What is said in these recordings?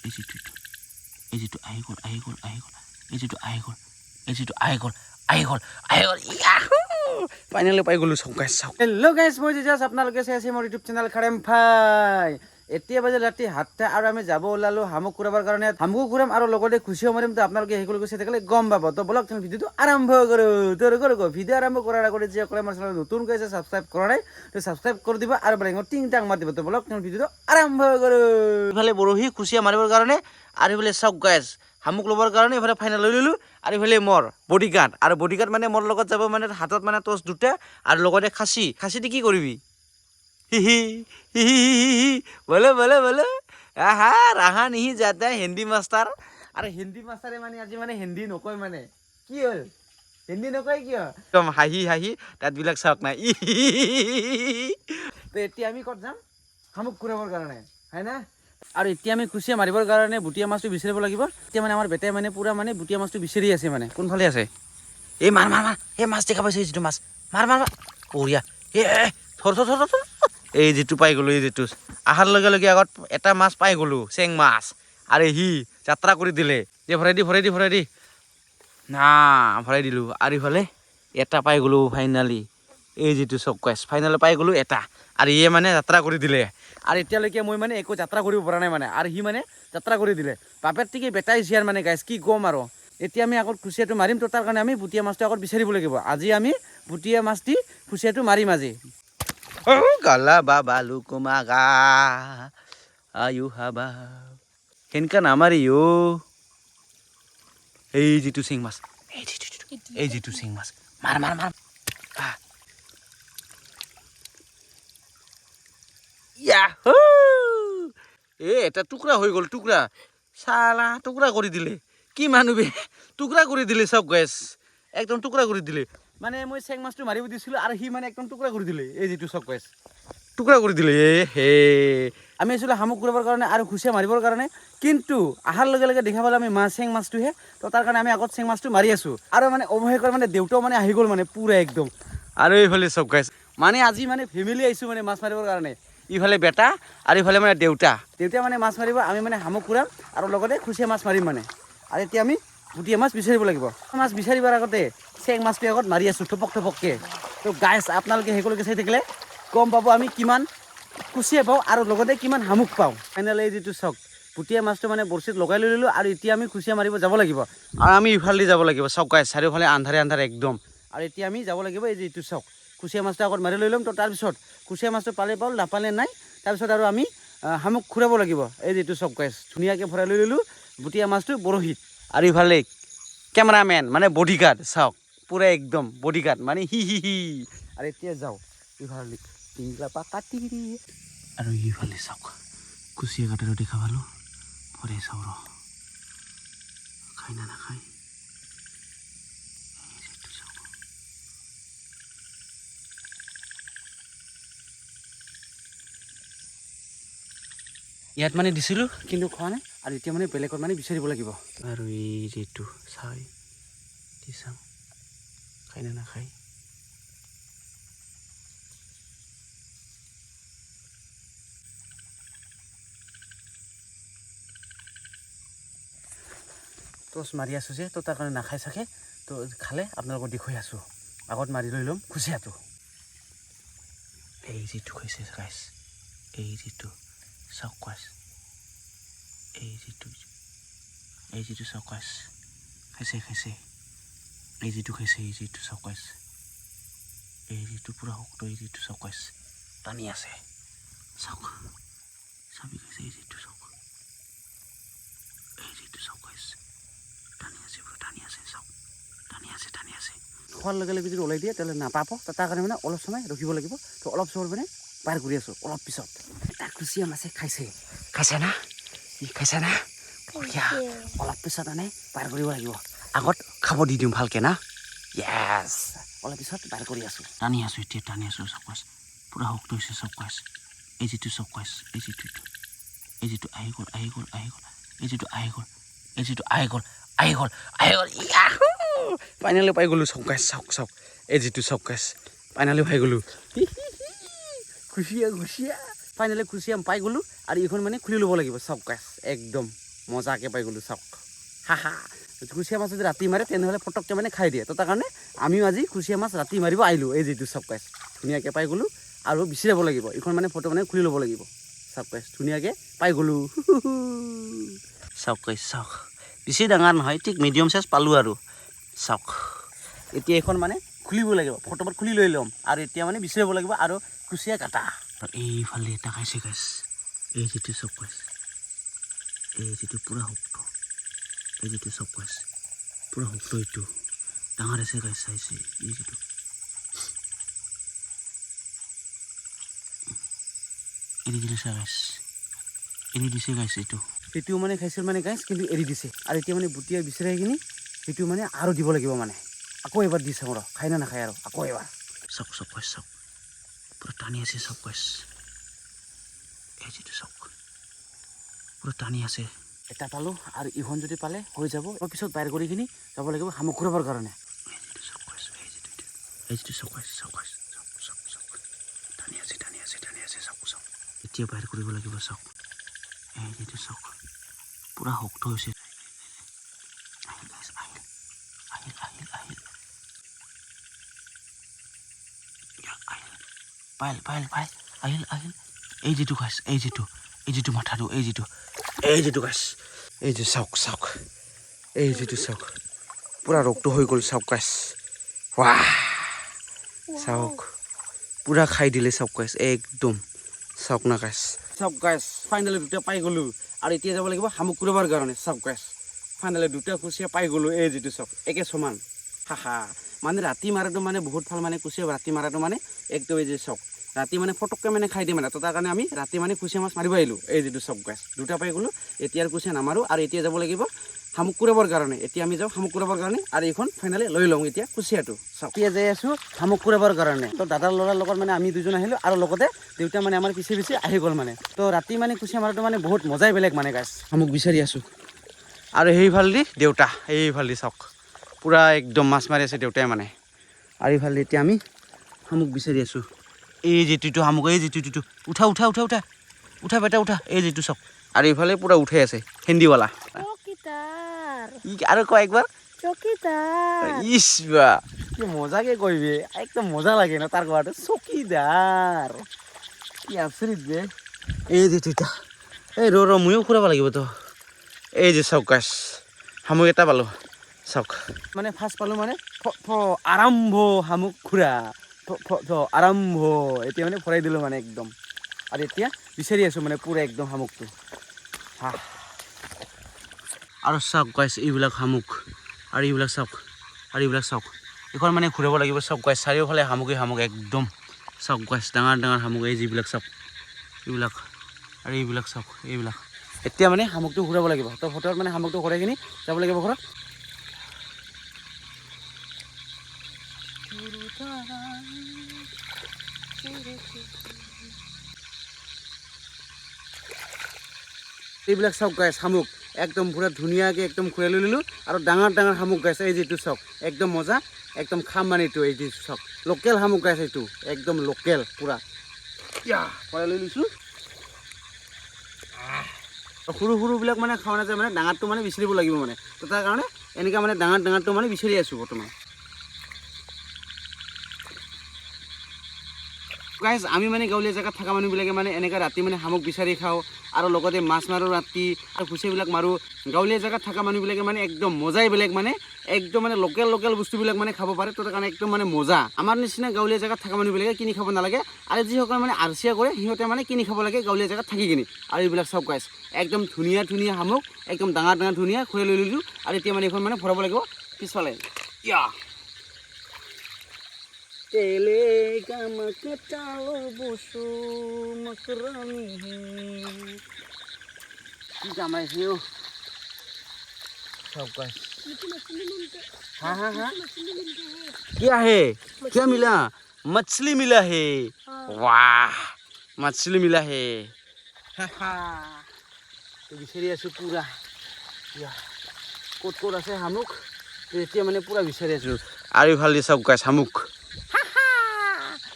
এই যিটো এই যিটো আহি গ'ল এই যিটো আহি গ'ল ফাইনেলি পাই গ'লো চাওক গাইছ চাওক। হেল্ল' গাইছ, মই জাষ্ট আপোনালোকে চাই আছে মোৰ ইউটিউব চেনেল খাৰেম ভাই। এতিয়া বাজে ৰাতি 7টা আৰু আমি যাব ওলালো শামুক ঘূৰাবৰ কাৰণে। শামুকো ঘূৰাম আৰু লগতে খুচিও মাৰিম। তো আপোনালোকে সেইগুলোকে চাই থাকিলে গম পাব। তো বলক ভিডিঅ'টো আৰম্ভ কৰো। তো ভিডিঅ' আৰম্ভ কৰাৰ আগতে যিসকলে আমাৰ চেনেল নতুনকৈ আছে ছাবস্ক্ৰাইব কৰা নাই তো ছাবস্ক্ৰাইব কৰি দিবা আৰু বেলেগত টিং-টাং মাৰি দিব। তো বলক ভিডিঅ'টো আৰম্ভ কৰো। ইফালে বৰশী খুচিয়া মাৰিবৰ কাৰণে আৰু ইফালে চাওক গাইছ শামুক ল'বৰ কাৰণে ইফালে ফাইনেল লৈ ল'লো। আৰু ইফালে মোৰ বডিগাৰ্ড, আৰু বডিগাৰ্ড মানে মোৰ লগত যাব মানে হাতত মানে টৰ্চ দুটা আৰু লগতে খাচী দি কি কৰিবি বলে আহা ৰাহা নিহি যাতে হিন্দী মাষ্টাৰ। আৰু হিন্দী মাষ্টাৰে মানে আজি মানে হিন্দী নকয় মানে কি হ'ল হিন্দী নকয় কিয় একদম হাঁহি তাতবিলাক চাওক নাই তো এতিয়া আমি ক'ত যাম শামুক ঘূৰাবৰ কাৰণে হয় না। আৰু এতিয়া আমি খুচিয়া মাৰিবৰ কাৰণে বুটিয়া মাছটো বিচাৰিব লাগিব। এতিয়া মানে আমাৰ বেটাই মানে পুৰা মানে বুটিয়া মাছটো বিচাৰি আছে মানে কোনফালে আছে। এই মাৰ এই মাছ দেখা পাইছে যিটো মাছ মাৰ বঢ়িয়া থৰ এই যিটো পাই গ'লো এই যিটো আহাৰ লগে লগে আগত এটা মাছ পাই গ'লো চেং মাছ। আৰু সি যাত্ৰা কৰি দিলে ভৰাই দি না ভৰাই দিলোঁ। আৰু ইফালে এটা পাই গ'লো ফাইনেলি এই যিটো চকোৱাছ ফাইনেলি পাই গ'লো এটা। আৰু ইয়ে মানে যাত্ৰা কৰি দিলে। আৰু এতিয়ালৈকে মই মানে একো যাত্ৰা কৰিব পৰা নাই মানে। আৰু সি মানে যাত্ৰা কৰি দিলে বাপেৰ টিকি বেটাই জিয়াৰ মানে গাইছ কি ক'ম আৰু। এতিয়া আমি আগত খুচিয়াটো মাৰিম। তো তাৰ কাৰণে আমি বুটিয়া মাছটো আগত বিচাৰিব লাগিব। আজি আমি বুটিয়া মাছ দি খুচিয়াটো মাৰিম আজি। গালা বাবা লুকুমাগা আয়ু হাবা সেনেকা নামাৰি এই যিটো চিং মাছ এই যিটো চিং মাছ মাৰ এটা টুকুৰা হৈ গ'ল টুকুৰা চালা টুকুৰা কৰি দিলে কি মানুহ টুকুৰা কৰি দিলে চব গেছ একদম টুকুৰা কৰি দিলে। মানে মই চেং মাছটো মাৰিব দিছিলোঁ আৰু সি মানে একদম টুকুৰা কৰি দিলে এই যিটো চব গেছ টুকুৰা কৰি দিলে আমি আছিলোঁ শামুক ঘূৰাবৰ কাৰণে আৰু খুচিয়া মাৰিবৰ কাৰণে। কিন্তু অহাৰ লগে লগে দেখা পালোঁ আমি চেং মাছটোহে। তো তাৰ কাৰণে আমি আগত চেং মাছটো মাৰি আছোঁ। আৰু মানে অৱশেষত মানে দেউতাও মানে আহি গ'ল মানে পুৰা একদম। আৰু এইফালে চব গাইছ মানে আজি মানে ফেমিলি আহিছোঁ মানে মাছ মাৰিবৰ কাৰণে। ইফালে বেটা আৰু ইফালে মানে দেউতা মানে মাছ মাৰিব, আমি মানে শামুক ঘূৰাম আৰু লগতে খুচিয়া মাছ মাৰিম মানে। আৰু এতিয়া আমি বুটিয়া মাছ বিচাৰিব লাগিব। মাছ বিচাৰিবৰ আগতে চেং মাছটো আগত মাৰি আছোঁ থপককৈ। তো গাইছ আপোনালোকে সেইগুলোকে চাই থাকিলে গম পাব আমি কিমান কুচিয়া পাওঁ আৰু লগতে কিমান শামুক পাওঁ। ফাইনেলি এই যিটো চক বুটিয়া মাছটো মানে বৰশীত লগাই লৈ ল'লোঁ। আৰু এতিয়া আমি খুচিয়া মাৰিব যাব লাগিব। আৰু আমি ইফালেদি যাব লাগিব চক গাইছ চাৰিওফালে আন্ধাৰে একদম। আৰু এতিয়া আমি যাব লাগিব এই যিটো চক কুচিয়া মাছটো আগত মাৰি লৈ ল'ম। তো তাৰপিছত কুচিয়া মাছটো পালে পাওঁ নাপালে নাই। তাৰপিছত আৰু আমি শামুক ঘূৰাব লাগিব এই যিটো চক গাইছ ধুনীয়াকৈ ভৰাই লৈ ল'লোঁ বুটিয়া মাছটো বৰশীত। আৰু ইফালে কেমেৰামেন মানে বডিগাৰ্ড চাওক পুৰা একদম বডিগাৰ্ড মানে হি আৰু এতিয়া যাওঁ ইফালে টিংলাপা কাটি আৰু ইফালে চাওক কুচিয়া কাটাৰো দেখা পালোঁ ভৰে চাওঁ ৰ খাই না নাখায়। ইয়াত মানে দিছিলোঁ কিন্তু খোৱা নাই। আৰু এতিয়া মানে বেলেগত মানে বিচাৰিব লাগিব। আৰু এই যিটো চাই দি চাওঁ খাই না নাখায়। টচ মাৰি আছোঁ যে তো তাৰ কাৰণে নাখায় চাগে। তো খালে আপোনালোকক দেখুৱাই আছোঁ। আগত মাৰি লৈ ল'ম খুচিয়াটো। এই যিটো খাইছে গাইছ এই যিটো চাউকাছ এই যিটো চাউকাছ খাইছে এই যিটো খাইছে এই যিটো চাউকাছ এই যিটো পুৰা শক্ত এই যিটো চাউকাছ টানি আছে চাওক চাবি খাইছে এই যিটো চাওক চাউকাছ টানি আছে পুৰা টানি আছে চাওক টানি আছে খোৱাৰ লগে লগে যদি ওলাই দিয়ে তেতিয়াহ'লে নাপাব। তাৰ কাৰণে মানে অলপ সময় ৰখিব লাগিব। তো অলপ সময় মানে পাৰ কৰি আছোঁ অলপ পিছত এটা কুচিয়া মাছে খাইছে না বঢ়িয়া। অলপ পিছত মানে পাৰ কৰিব লাগিব। আগত খাব দি দিওঁ ভালকৈ না য়েছ অলপ পিছত পাৰ কৰি আছোঁ টানি আছোঁ চাউকাছ পুৰা শক্ত হৈছে চাউকাছ এই যিটো চাউকাছ এই যিটো আহি গ'ল এই যিটো আহি গ'ল ফাইনেলি পাই গ'লোঁ চাউকাছ চাওক এই যিটো চাউকাছ ফাইনেলি পাই গ'লোঁ খুচিয়া ফাইনেলি কুচিয়া পাই গ'লোঁ আৰু এইখন মানে খুলি ল'ব লাগিব চাওক গাইছ একদম মজাকৈ পাই গ'লোঁ চাওক হা কুচিয়া মাছ যদি ৰাতি মাৰে তেনেহ'লে ফটককৈ মানে খাই দিয়ে তো তাৰ কাৰণে আমিও আজি কুচিয়া মাছ ৰাতি মাৰিব আহিলোঁ এই যিটো চাওক গাইছ ধুনীয়াকৈ পাই গ'লোঁ আৰু বিচি যাব লাগিব এইখন মানে ফটো মানে খুলি ল'ব লাগিব চাওক গাইছ ধুনীয়াকৈ পাই গ'লোঁ চাওক গাইছ চাওক বেছি ডাঙৰ নহয় ঠিক মিডিয়াম চাইজ পালোঁ আৰু চাওক এতিয়া এইখন মানে খুলিব লাগিব ফটোত খুলি লৈ ল'ম আৰু এতিয়া মানে বিচি যাব লাগিব আৰু কুচিয়া কাটা এইফালে এটা খাইছে গাইছ এই যিটো চাওক গাইছ এই যিটো পূৰা শুক্ত এই যিটো চাওক গাইছ পূৰা শুক্ত এইটো ডাঙৰ আছে গাইছ চাইছে এই যিটো এৰি দিছে গাইছ এৰি দিছে গাইছ এইটো মানে খাইছিল মানে গাইছ কিন্তু এৰি দিছে আৰু এতিয়া মানে বুটিয়া বিচাৰি কিনি সেইটো মানে আৰু দিব লাগিব মানে আকৌ এবাৰ দি চাওঁ ৰ খাই না নাখায় আৰু আকৌ এবাৰ চাওক চাওক গাইছ চাওক পূৰা টানি আছে চাওক গাইছ এই যিটো চাওক পূৰা টানি আছে এটা পালোঁ আৰু ইখন যদি পালে হৈ যাব পিছত বাইৰ কৰি কিনি যাব লাগিব শামুক ঘূৰাবৰ কাৰণে এই যিটো চাওক গাইছ চাওক গাইছ চাওক চাওক টানি আছে টানি আছে টানি আছে চাওক চাওক এতিয়া বাইৰ কৰিব লাগিব চাওক এই যিটো চাওক পূৰা শক্ত হৈছে আহিল গাইছ আহিল আহিল আহিল আহিল আহিল পাইল পাইল পাইল আহিল আহিল এই যিটো গাইছ এই যিটো মাথাটো এই যিটো গাইছ এই যে চাওক চাওক এই যিটো চাওক পূৰা ৰক্ত হৈ গ'ল চাওক গাইছ ৱাহ চাওক পূৰা খাই দিলে চাওক গাইছ একদম চাওক না গাইছ চাওক গাইছ ফাইনেলি দুটা পাই গ'লোঁ আৰু এতিয়া যাব লাগিব শামুক ঘূৰাবৰ কাৰণে চাওক গাইছ ফাইনেলি দুটা কুচিয়া পাই গ'লোঁ এই যিটো চাওক একে সমান হা মানে ৰাতি মাৰাটো মানে বহুত ভাল মানে কুচিয়া ৰাতি মাৰাটো মানে একদম এই যে চাওক ৰাতি মানে ফটককৈ মানে খাই দিয়ে মানে তো তাৰ কাৰণে আমি ৰাতি মানে কুচিয়া মাছ মাৰিব আহিলোঁ এই যিটো চাওক গাইছ দুটা পাই গ'লোঁ এতিয়া কুচিয়া নামাৰোঁ আৰু এতিয়া যাব লাগিব শামুক ঘূৰাবৰ কাৰণে এতিয়া আমি যাওঁ শামুক ঘূৰাবৰ কাৰণে আৰু এইখন ফাইনেলি লৈ লওঁ এতিয়া কুচিয়াটো চাওক এতিয়া যাই আছোঁ শামুক ঘূৰাবৰ কাৰণে তো দাদাৰ ল'ৰাৰ লগত মানে আমি দুজন আহিলোঁ আৰু লগতে দেউতা মানে আমাৰ পিছে পিছে আহি গ'ল মানে তো ৰাতি মানে কুচিয়া মাৰাটো মানে বহুত মজাই বেলেগ মানে গাইছ শামুক বিচাৰি আছোঁ আৰু সেইফালেদি দেউতা এইফালেদি চাওক পূৰা একদম মাছ মাৰি আছে দেউতাই মানে আৰু এইফালে এতিয়া আমি শামুক বিচাৰি আছোঁ এই যিটো শামুক এই যিটো উঠা উঠা উঠা উঠা উঠা বেটা উঠা এই যিটো চাওক আৰু এইফালে পূৰা উঠাই আছে হিন্দীৱালা আৰু কয় একবাৰ ইছ বা কি মজাকে কইবে একদম মজা লাগে না তাৰ কোৱাটো চকীদাৰ কি আচৰিত বে এই যে তুইটা এই ৰ ময়ো ঘূৰাব লাগিব তো এই যে চাওক গাইছ শামুক এটা পালোঁ চাওক মানে ফাৰ্ষ্ট পালোঁ মানে আৰম্ভ শামুক ঘূৰা আৰম্ভ এতিয়া মানে ভৰাই দিলোঁ মানে একদম আৰু এতিয়া বিচাৰি আছোঁ মানে পূৰা একদম শামুকটো আৰু চাওক গাইছ এইবিলাক শামুক আৰু এইবিলাক চাওক এইখন মানে ঘূৰাব লাগিব চাওক গাইছ চাৰিওফালে শামুকে শামুক একদম চাওক গাইছ ডাঙৰ ডাঙৰ শামুক এই যিবিলাক চাওক এইবিলাক আৰু এইবিলাক চাওক এইবিলাক এতিয়া মানে শামুকটো ঘূৰাব লাগিব তো ফটোত মানে শামুকটো ঘূৰাই কিনি যাব লাগিব ঘৰত এইবিলাক চাওক গাইছ শামুক একদম পূৰা ধুনীয়াকৈ একদম ঘূৰাই লৈ ল'লোঁ আৰু ডাঙৰ ডাঙৰ শামুক গাইছ এই যিটো চাওক একদম মজা একদম খাম মানে এইটো এই যিটো চাওক লোকেল শামুক গাইছ এইটো একদম লোকেল পূৰা ঘূৰাই লৈ লৈছোঁ সৰু সৰুবিলাক মানে খাওঁ নাযায় মানে ডাঙৰটো মানে বিচাৰিব লাগিব মানে তো তাৰ কাৰণে এনেকৈ মানে ডাঙৰটো মানে বিচাৰি আছোঁ বৰ্তমান গাইজ আমি মানে গাঁৱলীয়া জেগাত থকা মানুহবিলাকে মানে এনেকৈ ৰাতি মানে শামুক বিচাৰি খাওঁ আৰু লগতে মাছ মাৰোঁ ৰাতি আৰু কুচিয়াবিলাক মাৰোঁ গাঁৱলীয়া জেগাত থকা মানুহবিলাকে মানে একদম মজাই বেলেগ মানে একদম মানে লোকেল বস্তুবিলাক মানে খাব পাৰে তো তাৰ কাৰণে একদম মানে মজা আমাৰ নিচিনা গাঁৱলীয়া জেগাত থকা মানুহবিলাকে কিনি খাব নালাগে আৰু যিসকলে মানে আৰচিয়া কৰে সিহঁতে মানে কিনি খাব লাগে গাঁৱলীয়া জেগাত থাকি কিনি আৰু এইবিলাক চব গাইজ একদম ধুনীয়া শামুক একদম ডাঙৰ ধুনীয়া খুৱাই লৈ ল'লোঁ আৰু এতিয়া মানে এইখন মানে ভৰাব লাগিব পিছফালে Telega maketalo busu makrami. Kita mai hiu. Sao guys? हाँ क्या है क्या मिला मछली मिला है वाह मछली मिला है तो বিচাৰি আছোঁ পুৰা ক'ত আছে শামুক এতিয়া মানে পুৰা বিচাৰি আছোঁ আৰু ইফালে চাওক গাইছ শামুক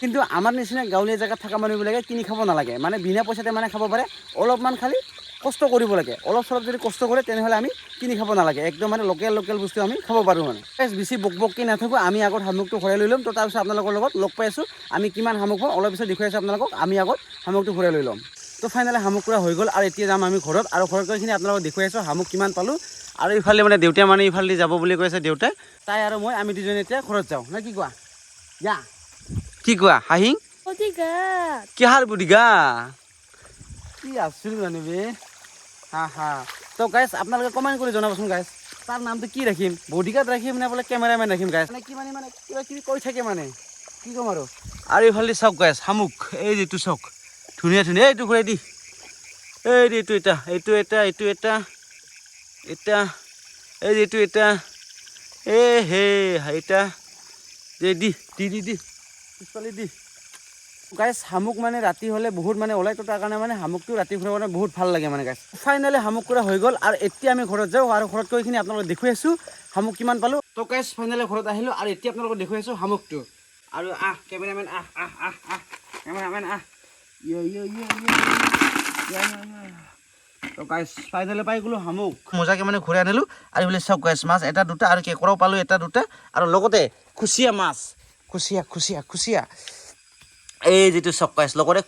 কিন্তু আমাৰ নিচিনা গাঁৱলীয়া জেগাত থকা মানুহবিলাকে কিনি খাব নালাগে মানে বিনা পইচাতে মানে খাব পাৰে অলপমান খালি কষ্ট কৰিব লাগে অলপ চলপ যদি কষ্ট কৰে তেনেহ'লে আমি কিনি খাব নালাগে একদম মানে লোকেল বস্তু আমি খাব পাৰোঁ মানে বেছি বকবককৈ নাথাকোঁ আমি আগত শামুকটো ভৰাই লৈ ল'ম তো তাৰপিছত আপোনালোকৰ লগত লগ পাই আছোঁ আমি কিমান শামুক পাওঁ অলপ পিছত দেখুৱাই আছোঁ আপোনালোকক আমি আগত শামুকটো ভৰাই লৈ ল'ম তো ফাইনেলি শামুক পুৰা হৈ গ'ল আৰু এতিয়া যাম আমি ঘৰত আৰু ঘৰত গৈখিনি আপোনালোকক দেখুৱাই আছোঁ শামুক কিমান পালোঁ আৰু ইফালে মানে দেউতাই মানে ইফালে যাব বুলি কৈছে দেউতাই তাই আৰু মই আমি দুজনে এতিয়া ঘৰত যাওঁ নে কি কোৱা যা কি কোৱা হাঁহিং কিহাৰ বুডিগা কি আছিল জানিবি হা তো গাইছ আপোনালোকে কমেণ্ট কৰি জনাবচোন গাইছ তাৰ নামটো কি ৰাখিম বডিগাৰ্ড ৰাখিম নে বোলে কেমেৰামেন ৰাখিম গাইছ মানে কি মানে কিবা কিবি কৈ থাকে মানে কি ক'ম আৰু ইফালে চাওক গাইছ শামুক এই যিটো চাওক ধুনীয়া এইটো ঘূৰাই দি এইটো এটা এই যিটো এটা এটা দি পিছফালে দি গাইছ শামুক মানে ৰাতি হ'লে বহুত মানে ওলাই তো তাৰ কাৰণে মানে শামুকটো ৰাতি ঘূৰাব মানে বহুত ভাল লাগে মানে গাইছ ফাইনেলি শামুক কৰা হৈ গ'ল আৰু এতিয়া আমি ঘৰত যাওঁ আৰু ঘৰত গৈ কিনি আপোনালোকক দেখুৱাই আছোঁ শামুক কিমান পালোঁ তো গাইছ ফাইনেলি ঘৰত আহিলোঁ আৰু এতিয়া আপোনালোকক দেখুৱাই আছোঁ শামুকটো আৰু কেমেৰামেন কেমেৰামেন তো গাইছ ফাইনেলি পাই গ'লোঁ শামুক মজাকৈ মানে ঘূৰাই আনিলোঁ আৰু এইফালে চাওক গাইছ মাছ এটা দুটা আৰু কেঁকোৰাও পালোঁ এটা দুটা আৰু লগতে খুচিয়া মাছ খুচিয়া এই যিটো চাওক গাইছ লগতে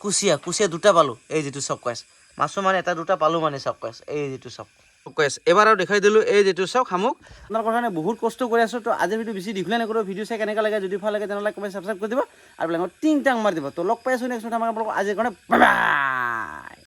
কুচিয়া দুটা পালোঁ এই যিটো চাওক গাইছ মাছো মানে এটা দুটা পালোঁ মানে চাওক গাইছ এই যিটো চাওক গাইছ এবাৰ আৰু দেখাই দিলোঁ এই যিটো চাওক শামুক আপোনালোকৰ কাৰণে বহুত কষ্ট কৰি আছোঁ তো আজি ভিডিঅ' বেছি দীঘলীয়া নকৰোঁ ভিডিঅ' চাই কেনেকৈ লাগে যদি ভাল লাগে তেনেহ'লে কমেণ্ট ছাবস্ক্ৰাইব কৰি দিব আৰু বেলেগত টিং টাং মাৰি দিব তো লগ পাই আছোঁ নেক্সট আমাৰ আজিৰ কাৰণে বাই বাই।